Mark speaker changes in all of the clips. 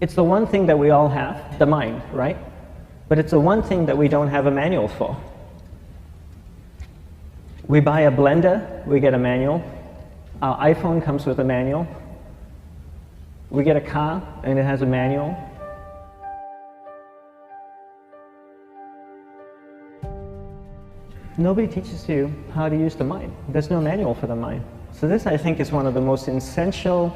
Speaker 1: It's the one thing that we all have, the mind, right? But it's the one thing that we don't have a manual for. We buy a blender, we get a manual. Our iPhone comes with a manual. We get a car and it has a manual. Nobody teaches you how to use the mind. There's no manual for the mind. So this, I think, is one of the most essential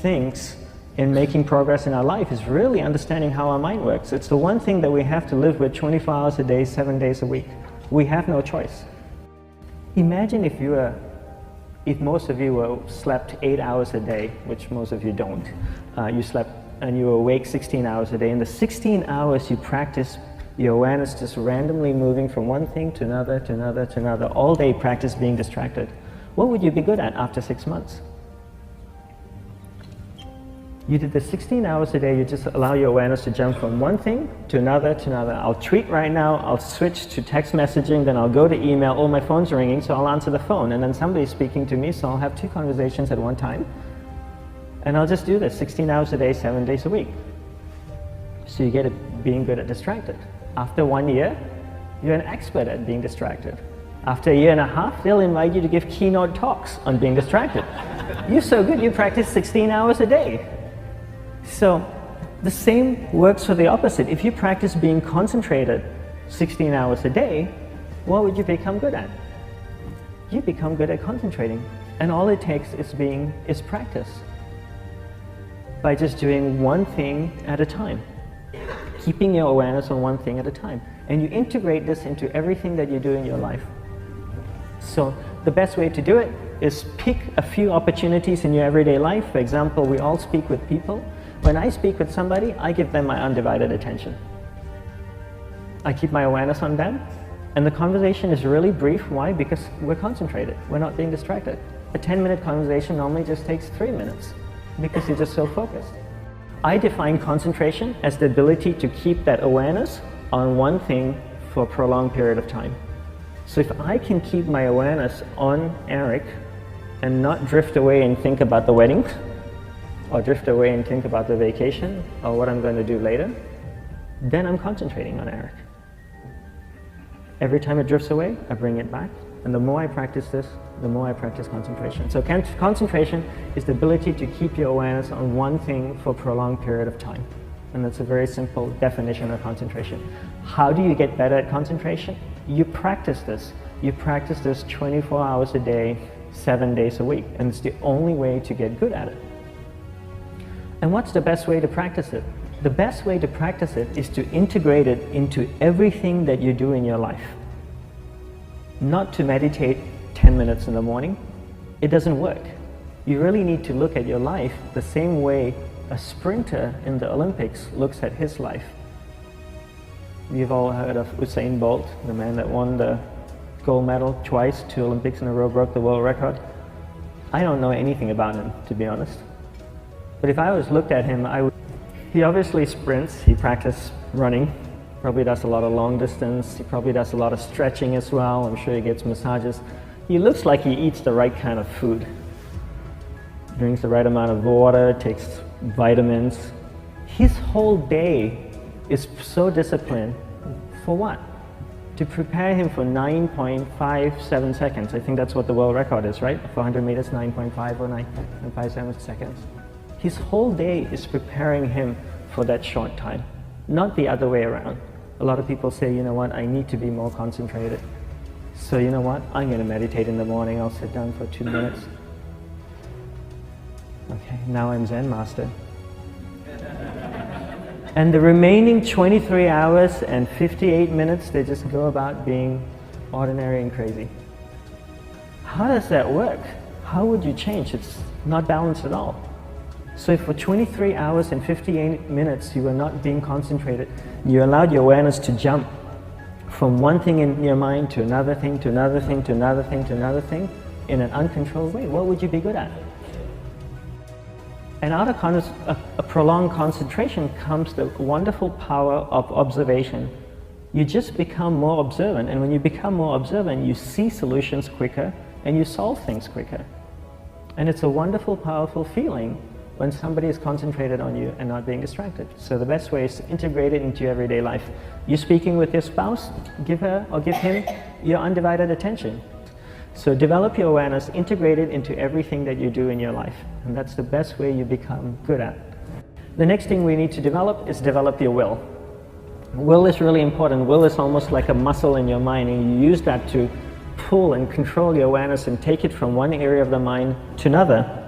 Speaker 1: things in making progress in our life, is really understanding how our mind works. It's the one thing that we have to live with 24 hours a day, 7 days a week. We have no choice. Imagine if most of you slept 8 hours a day, which most of you don't. You slept and you were awake 16 hours a day. In the 16 hours you practice your awareness just randomly moving from one thing to another, to another, to another. All day practice being distracted. What would you be good at after 6 months? You did the 16 hours a day, you just allow your awareness to jump from one thing to another, to another. I'll tweet right now, I'll switch to text messaging, then I'll go to email. Oh, my phone's ringing, so I'll answer the phone. And then somebody's speaking to me, so I'll have 2 conversations at one time. And I'll just do this 16 hours a day, 7 days a week. So you get it being good at distracted. After 1 year, you're an expert at being distracted. After a year and a half, they'll invite you to give keynote talks on being distracted. You're so good, you practice 16 hours a day. So the same works for the opposite. If you practice being concentrated 16 hours a day, what would you become good at? You become good at concentrating. And all it takes is practice. By just doing one thing at a time. Keeping your awareness on one thing at a time. And you integrate this into everything that you do in your life. So the best way to do it is pick a few opportunities in your everyday life. For example, we all speak with people. When I speak with somebody, I give them my undivided attention. I keep my awareness on them, and the conversation is really brief. Why? Because we're concentrated. We're not being distracted. A 10-minute conversation normally just takes 3 minutes because you're just so focused. I define concentration as the ability to keep that awareness on one thing for a prolonged period of time. So if I can keep my awareness on Eric and not drift away and think about the wedding, or drift away and think about the vacation, or what I'm going to do later, then I'm concentrating on Eric. Every time it drifts away, I bring it back. And the more I practice this, the more I practice concentration. So concentration is the ability to keep your awareness on one thing for a prolonged period of time. And that's a very simple definition of concentration. How do you get better at concentration? You practice this. You practice this 24 hours a day, 7 days a week. And it's the only way to get good at it. And what's the best way to practice it? The best way to practice it is to integrate it into everything that you do in your life. Not to meditate 10 minutes in the morning. It doesn't work. You really need to look at your life the same way a sprinter in the Olympics looks at his life. You've all heard of Usain Bolt, the man that won the gold medal twice, 2 Olympics in a row, broke the world record. I don't know anything about him, to be honest. But if I was looked at him, he obviously sprints, he practices running, probably does a lot of long distance, he probably does a lot of stretching as well, I'm sure he gets massages. He looks like he eats the right kind of food. Drinks the right amount of water, takes vitamins. His whole day is so disciplined. For what? To prepare him for 9.57 seconds. I think that's what the world record is, right? For 100 meters, 9.5 or 9.57 seconds. His whole day is preparing him for that short time, not the other way around. A lot of people say, you know what, I need to be more concentrated. So you know what, I'm going to meditate in the morning, I'll sit down for 2 minutes. Okay, now I'm Zen master. And the remaining 23 hours and 58 minutes, they just go about being ordinary and crazy. How does that work? How would you change? It's not balanced at all. So if for 23 hours and 58 minutes you were not being concentrated, you allowed your awareness to jump from one thing in your mind to another thing, to another thing, to another thing, to another thing, in an uncontrolled way, what would you be good at? And out of a prolonged concentration comes the wonderful power of observation. You just become more observant, and when you become more observant, you see solutions quicker and you solve things quicker. And it's a wonderful, powerful feeling when somebody is concentrated on you and not being distracted. So the best way is to integrate it into your everyday life. You're speaking with your spouse, give her or give him your undivided attention. So develop your awareness, integrate it into everything that you do in your life. And that's the best way you become good at. The next thing we need to develop is develop your will. Will is really important. Will is almost like a muscle in your mind, and you use that to pull and control your awareness and take it from one area of the mind to another.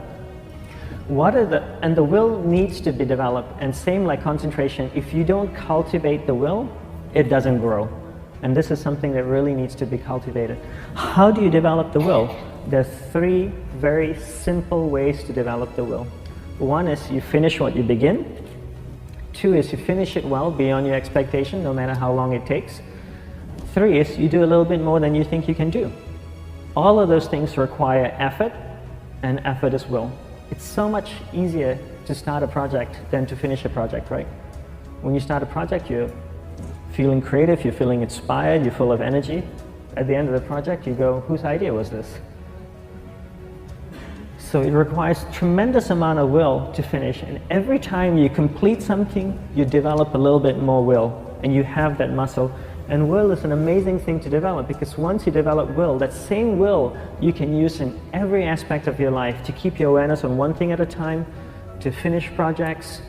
Speaker 1: And the will needs to be developed, and same like concentration, if you don't cultivate the will, it doesn't grow. And this is something that really needs to be cultivated. How do you develop the will? There's 3 very simple ways to develop the will. 1 is you finish what you begin. 2 is you finish it well beyond your expectation, no matter how long it takes. 3 is you do a little bit more than you think you can do. All of those things require effort, and effort is will. It's so much easier to start a project than to finish a project, right? When you start a project, you're feeling creative, you're feeling inspired, you're full of energy. At the end of the project, you go, whose idea was this? So it requires tremendous amount of will to finish, and every time you complete something, you develop a little bit more will, and you have that muscle. And will is an amazing thing to develop, because once you develop will, that same will you can use in every aspect of your life to keep your awareness on one thing at a time, to finish projects,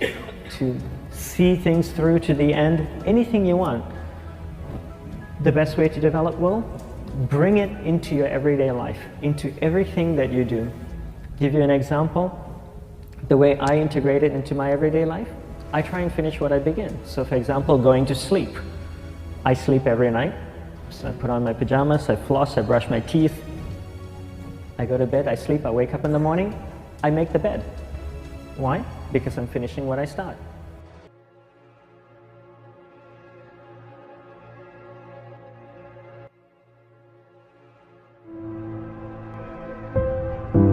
Speaker 1: to see things through to the end, anything you want. The best way to develop will, bring it into your everyday life, into everything that you do. Give you an example, the way I integrate it into my everyday life, I try and finish what I begin. So for example, going to sleep. I sleep every night, so I put on my pajamas, I floss, I brush my teeth, I go to bed, I sleep, I wake up in the morning, I make the bed. Why? Because I'm finishing what I start.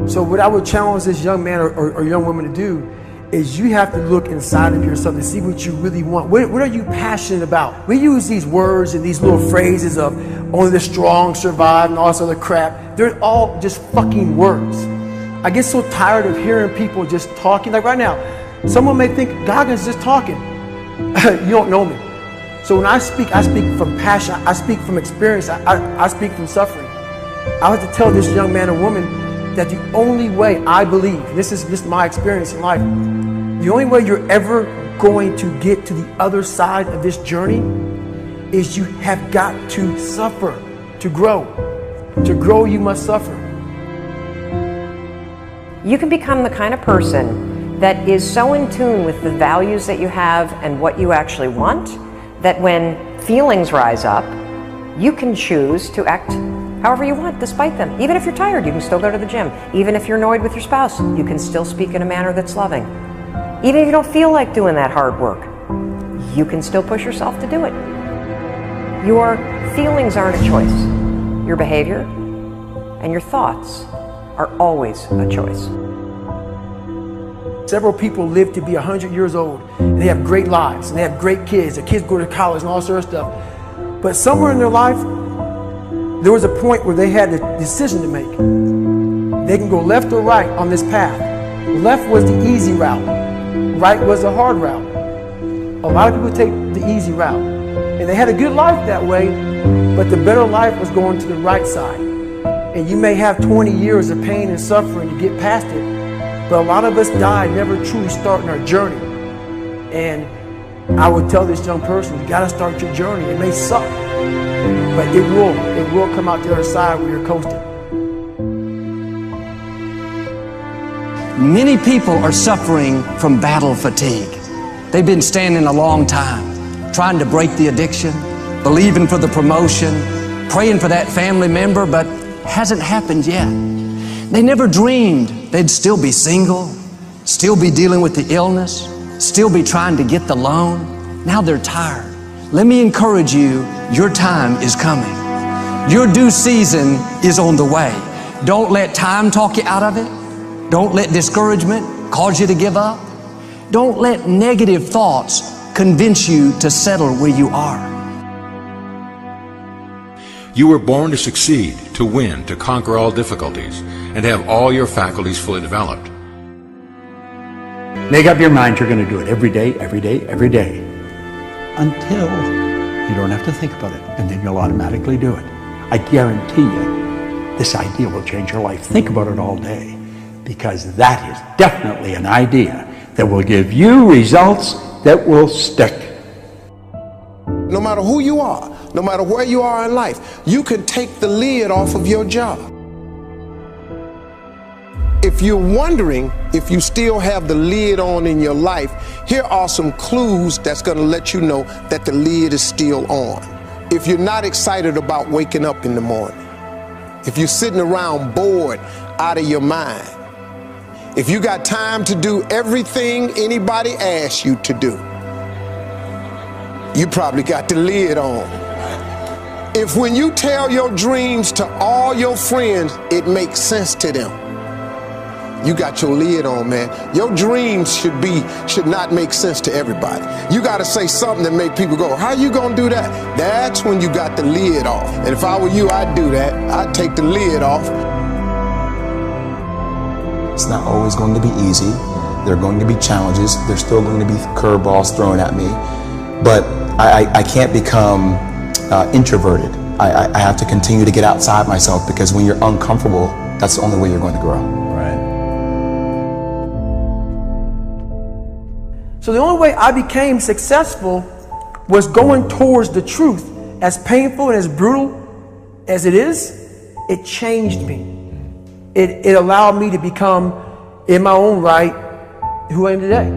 Speaker 2: So what I would challenge this young man or young woman to do is you have to look inside of yourself to see what you really want. What are you passionate about? We use these words and these little phrases of only the strong survive and all this other crap. They're all just fucking words. I get so tired of hearing people just talking. Like right now, someone may think Goggins just talking. You don't know me. So when I speak from passion. I speak from experience. I speak from suffering. I have to tell this young man or woman that the only way I believe, this is just my experience in life, the only way you're ever going to get to the other side of this journey is you have got to suffer to grow. To grow, you must suffer.
Speaker 3: You can become the kind of person that is so in tune with the values that you have and what you actually want, that when feelings rise up, you can choose to act however you want despite them. Even if you're tired, you can still go to the gym. Even if you're annoyed with your spouse, you can still speak in a manner that's loving. Even if you don't feel like doing that hard work, you can still push yourself to do it. Your feelings aren't a choice. Your behavior and your thoughts are always a choice.
Speaker 2: Several people live to be 100 years old, and they have great lives, and they have great kids. Their kids go to college and all sorts of stuff. But somewhere in their life, there was a point where they had a decision to make. They can go left or right on this path. Left was the easy route. Right was the hard route. A lot of people take the easy route. And they had a good life that way, but the better life was going to the right side. And you may have 20 years of pain and suffering to get past it, but a lot of us die never truly starting our journey. And I would tell this young person, you gotta start your journey. It may suck, but it will come out the other side where you're coasting.
Speaker 4: Many people are suffering from battle fatigue. They've been standing a long time, trying to break the addiction, believing for the promotion, praying for that family member, but hasn't happened yet. They never dreamed they'd still be single, still be dealing with the illness, still be trying to get the loan. Now they're tired. Let me encourage you, your time is coming. Your due season is on the way. Don't let time talk you out of it. Don't let discouragement cause you to give up. Don't let negative thoughts convince you to settle where you are.
Speaker 5: You were born to succeed, to win, to conquer all difficulties, and have all your faculties fully developed.
Speaker 6: Make up your mind you're going to do it every day, every day, every day, until you don't have to think about it, and then you'll automatically do it. I guarantee you, this idea will change your life. Think about it all day, because that is definitely an idea that will give you results that will stick.
Speaker 7: No matter who you are, no matter where you are in life, you can take the lid off of your job. If you're wondering if you still have the lid on in your life, here are some clues that's going to let you know that the lid is still on. If you're not excited about waking up in the morning, if you're sitting around bored out of your mind, if you got time to do everything anybody asks you to do, you probably got the lid on. If when you tell your dreams to all your friends, it makes sense to them, you got your lid on, man. Your dreams should not make sense to everybody. You got to say something that make people go, how you gonna do that? That's when you got the lid off. And if I were you, I'd do that. I'd take the lid off.
Speaker 8: It's not always going to be easy. There are going to be challenges. There's still going to be curveballs thrown at me. But I can't become introverted. I have to continue to get outside myself, because when you're uncomfortable, that's the only way you're going to grow.
Speaker 6: Right.
Speaker 2: So the only way I became successful was going towards the truth. As painful and as brutal as it is, it changed me. It allowed me to become, in my own right, who I am today.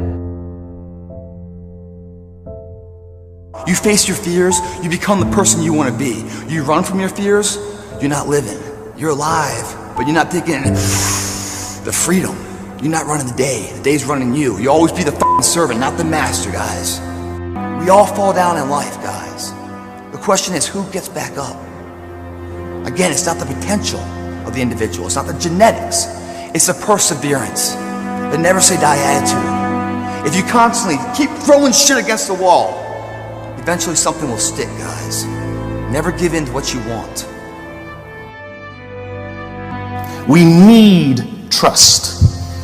Speaker 9: You face your fears, you become the person you want to be. You run from your fears, you're not living. You're alive, but you're not taking the freedom. You're not running the day. The day's running you. You always be the f***ing servant, not the master, guys. We all fall down in life, guys. The question is, who gets back up? Again, it's not the potential of the individual. It's not the genetics. It's the perseverance. The never say die attitude. If you constantly keep throwing shit against the wall, eventually something will stick, guys. Never give in to what you want.
Speaker 10: We need trust.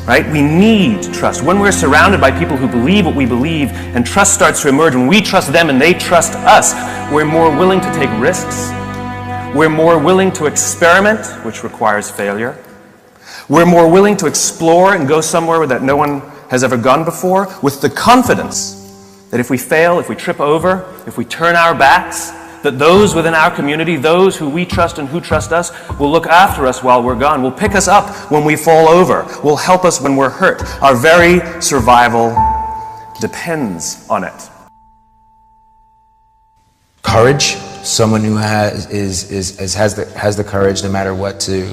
Speaker 10: Right? We need trust. When we're surrounded by people who believe what we believe and trust starts to emerge, when we trust them and they trust us, we're more willing to take risks. We're more willing to experiment, which requires failure. We're more willing to explore and go somewhere that no one has ever gone before, with the confidence that if we fail, if we trip over, if we turn our backs, that those within our community, those who we trust and who trust us, will look after us while we're gone, will pick us up when we fall over, will help us when we're hurt. Our very survival depends on it.
Speaker 11: Courage, someone who has the courage no matter what to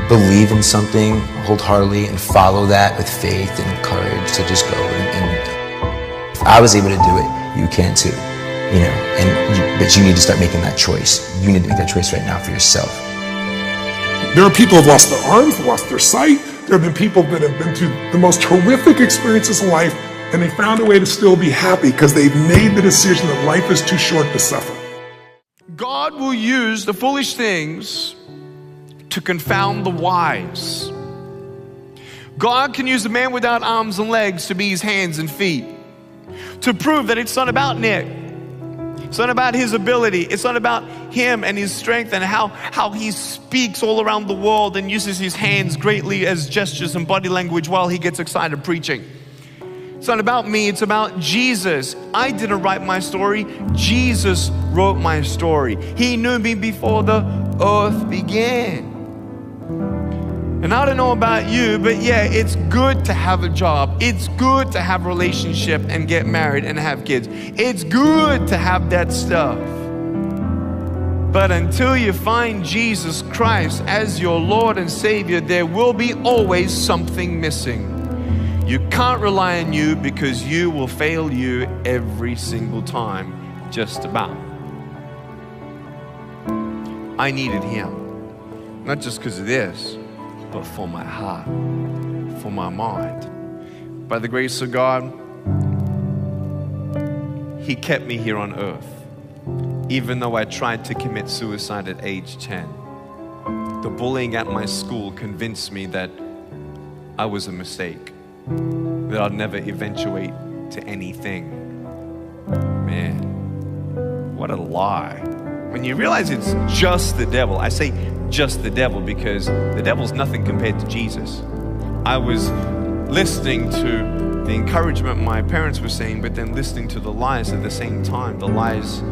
Speaker 11: believe in something wholeheartedly and follow that with faith and courage to just go. And if I was able to do it, you can too. You know, but you need to start making that choice. You need to make that choice right now for yourself.
Speaker 12: There are people who have lost their arms, lost their sight. There have been people that have been through the most horrific experiences in life, and they found a way to still be happy because they've made the decision that life is too short to suffer.
Speaker 13: God will use the foolish things to confound the wise. God can use a man without arms and legs to be his hands and feet, to prove that it's not about Nick. It's not about his ability. It's not about him and his strength and how he speaks all around the world and uses his hands greatly as gestures and body language while he gets excited preaching. It's not about me, it's about Jesus. I didn't write my story. Jesus wrote my story. He knew me before the earth began. And I don't know about you, but yeah, it's good to have a job. It's good to have a relationship and get married and have kids. It's good to have that stuff. But until you find Jesus Christ as your Lord and Savior, there will be always something missing. You can't rely on you because you will fail you every single time, just about. I needed him, not just because of this, but for my heart, for my mind. By the grace of God, he kept me here on earth, even though I tried to commit suicide at age 10. The bullying at my school convinced me that I was a mistake, that I'd never eventuate to anything. Man, what a lie. When you realize it's just the devil, I say just the devil because the devil's nothing compared to Jesus. I was listening to the encouragement my parents were saying, but then listening to the lies at the same time. The lies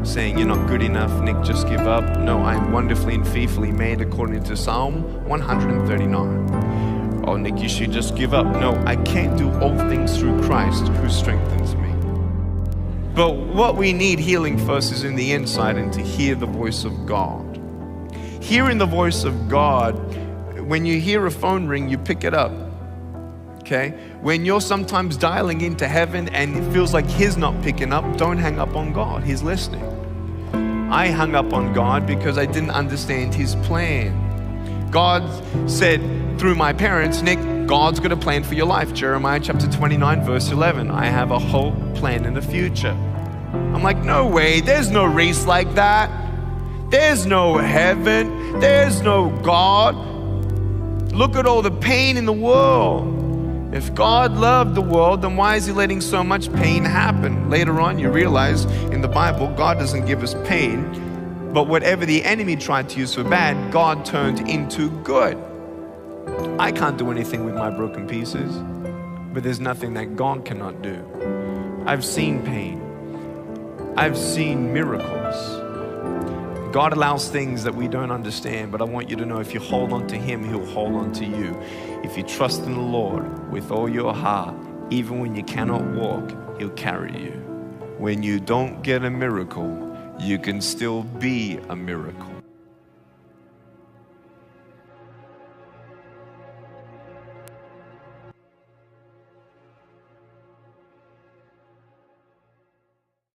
Speaker 13: saying, you're not good enough, Nick, just give up. No, I am wonderfully and fearfully made according to Psalm 139. Oh, Nick, you should just give up. No, I can do all things through Christ who strengthens me. But what we need healing first is in the inside, and to hear the voice of God. Hearing the voice of God, when you hear a phone ring, you pick it up. Okay? When you're sometimes dialing into heaven and it feels like He's not picking up, don't hang up on God. He's listening. I hung up on God because I didn't understand His plan. God said through my parents, Nick, God's got a plan for your life. Jeremiah chapter 29, verse 11. I have a whole plan in the future. I'm like, no way. There's no race like that. There's no heaven. There's no God. Look at all the pain in the world. If God loved the world, then why is He letting so much pain happen? Later on, you realize in the Bible, God doesn't give us pain, but whatever the enemy tried to use for bad, God turned into good. I can't do anything with my broken pieces, but there's nothing that God cannot do. I've seen pain. I've seen miracles. God allows things that we don't understand, but I want you to know if you hold on to Him, He'll hold on to you. If you trust in the Lord with all your heart, even when you cannot walk, He'll carry you. When you don't get a miracle, you can still be a miracle.